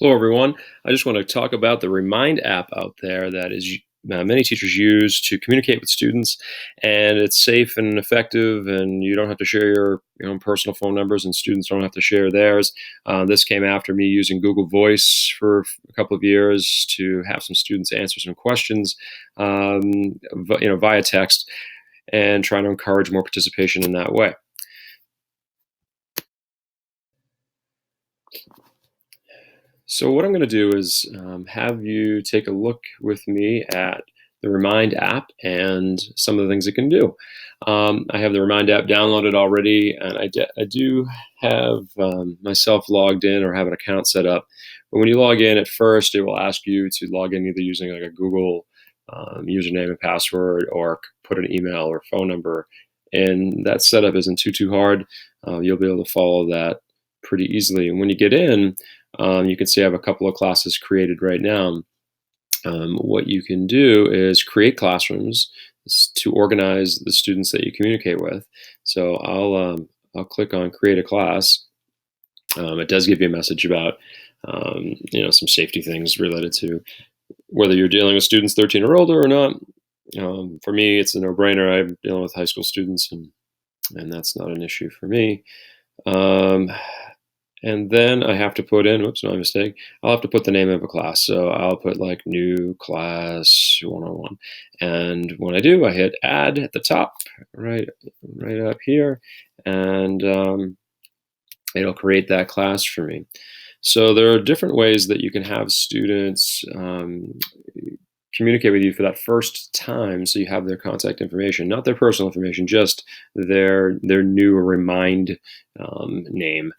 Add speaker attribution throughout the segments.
Speaker 1: Hello, everyone. I just want to talk about the Remind app out there that many teachers use to communicate with students, and it's safe and effective, and you don't have to share your own personal phone numbers, and students don't have to share theirs. This came after me using Google Voice for a couple of years to have some students answer some questions, via text, and trying to encourage more participation in that way. So what I'm going to do is have you take a look with me at the Remind app and some of the things it can do. I have the Remind app downloaded already, and I do have myself logged in or have an account set up. But when you log in, at first it will ask you to log in either using like a Google username and password, or put an email or phone number. And that setup isn't too hard. You'll be able to follow that pretty easily. And when you get in, you can see I have a couple of classes created right now. What you can do is create classrooms to organize the students that you communicate with. So I'll click on create a class. It does give you a message about some safety things related to whether you're dealing with students 13 or older or not. For me, it's a no-brainer. I'm dealing with high school students, and that's not an issue for me. Um, and then I have to put in, whoops, my mistake. I'll have to put the name of a class. So I'll put like new class 101. And when I do, I hit add at the top, right up here. And it'll create that class for me. So there are different ways that you can have students communicate with you for that first time, so you have their contact information, not their personal information, just their new Remind name.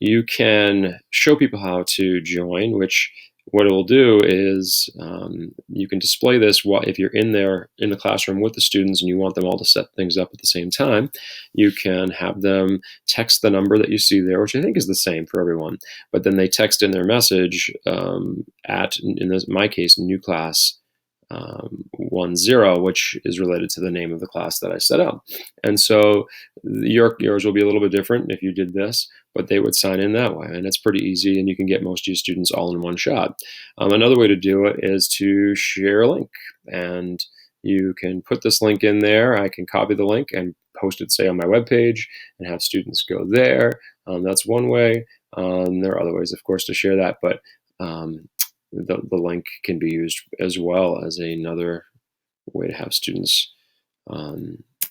Speaker 1: You can show people how to join, which what it will do is you can display this if you're in the classroom with the students and you want them all to set things up at the same time. You can have them text the number that you see there, which I think is the same for everyone, but then they text in their message my case, new class 10, which is related to the name of the class that I set up. And so yours will be a little bit different if you did this, but they would sign in that way. And it's pretty easy, and you can get most of your students all in one shot. Another way to do it is to share a link. And you can put this link in there. I can copy the link and post it, say, on my webpage and have students go there. That's one way. There are other ways, of course, to share that, but the link can be used as well as another way to have students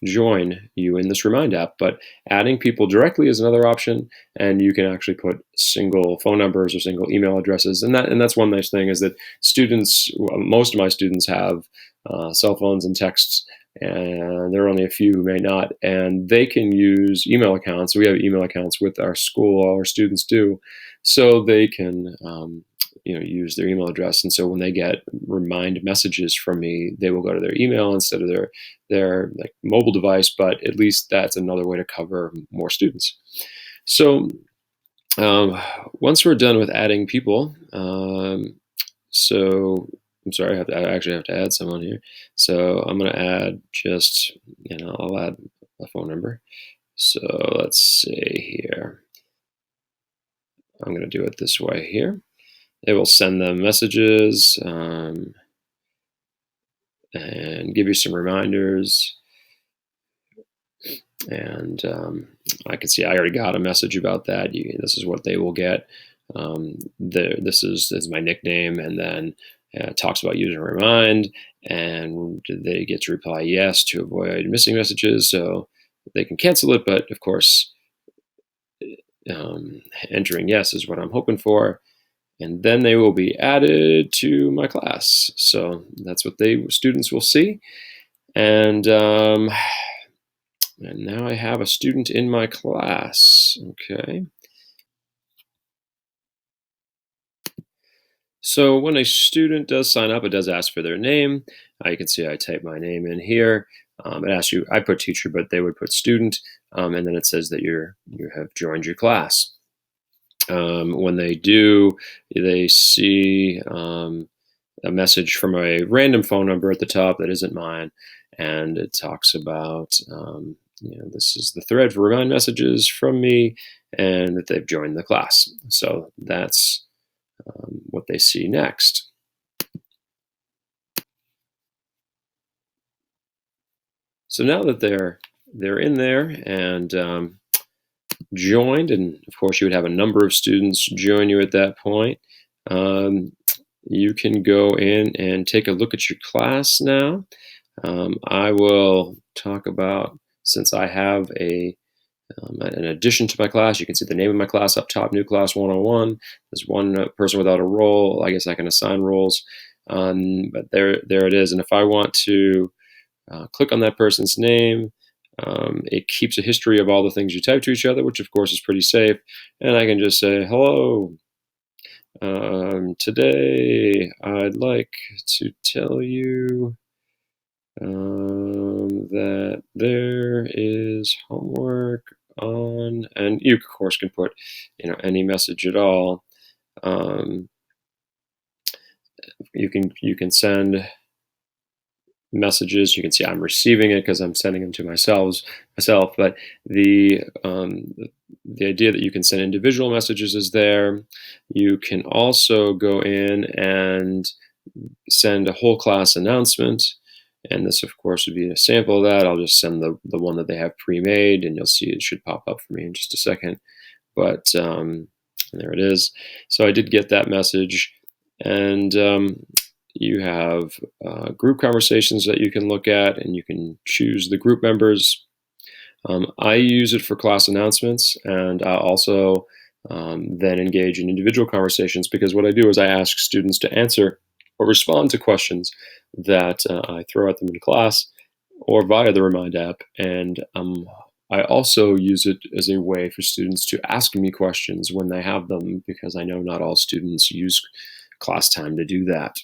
Speaker 1: join you in this Remind app. But adding people directly is another option, and you can actually put single phone numbers or single email addresses. And that's one nice thing, is that most of my students have cell phones and texts, and there are only a few who may not, and they can use email accounts. We have email accounts with our school, all our students do, so they can use their email address. And so when they get Remind messages from me, they will go to their email instead of their like mobile device, but at least that's another way to cover more students. So once we're done with adding people, so I'm sorry, I actually have to add someone here. So I'm going to add I'll add a phone number. So let's say here, I'm going to do it this way here. It will send them messages and give you some reminders. And I can see I already got a message about that. This is what they will get. This is my nickname, and then it talks about using Remind, and they get to reply yes to avoid missing messages, so they can cancel it. But of course, entering yes is what I'm hoping for. And then they will be added to my class. So that's what students will see. And now I have a student in my class. Okay. So when a student does sign up, it does ask for their name. You can see I type my name in here. It asks you, I put teacher, but they would put student. And then it says that you have joined your class. When they do, they see a message from a random phone number at the top that isn't mine, and it talks about this is the thread for Remind messages from me, and that they've joined the class. So that's what they see next. So now that they're in there and joined, and of course you would have a number of students join you at that point. Um, you can go in and take a look at your class now. I will talk about, since I have an addition to my class, you can see the name of my class up top, New Class 101. There's one person without a role. I guess I can assign roles. But there it is. And if I want to click on that person's name, it keeps a history of all the things you type to each other, which of course is pretty safe. And I can just say, hello, today I'd like to tell you that there is homework on, and you of course can put, any message at all. Um, you can send messages. You can see I'm receiving it because I'm sending them to myself. But the idea that you can send individual messages is there. You can also go in and send a whole class announcement. And this, of course, would be a sample of that. I'll just send the one that they have pre-made, and you'll see it should pop up for me in just a second. But there it is. So I did get that message. And you have group conversations that you can look at, and you can choose the group members. I use it for class announcements, and I also then engage in individual conversations, because what I do is I ask students to answer or respond to questions that I throw at them in class or via the Remind app. And I also use it as a way for students to ask me questions when they have them, because I know not all students use class time to do that.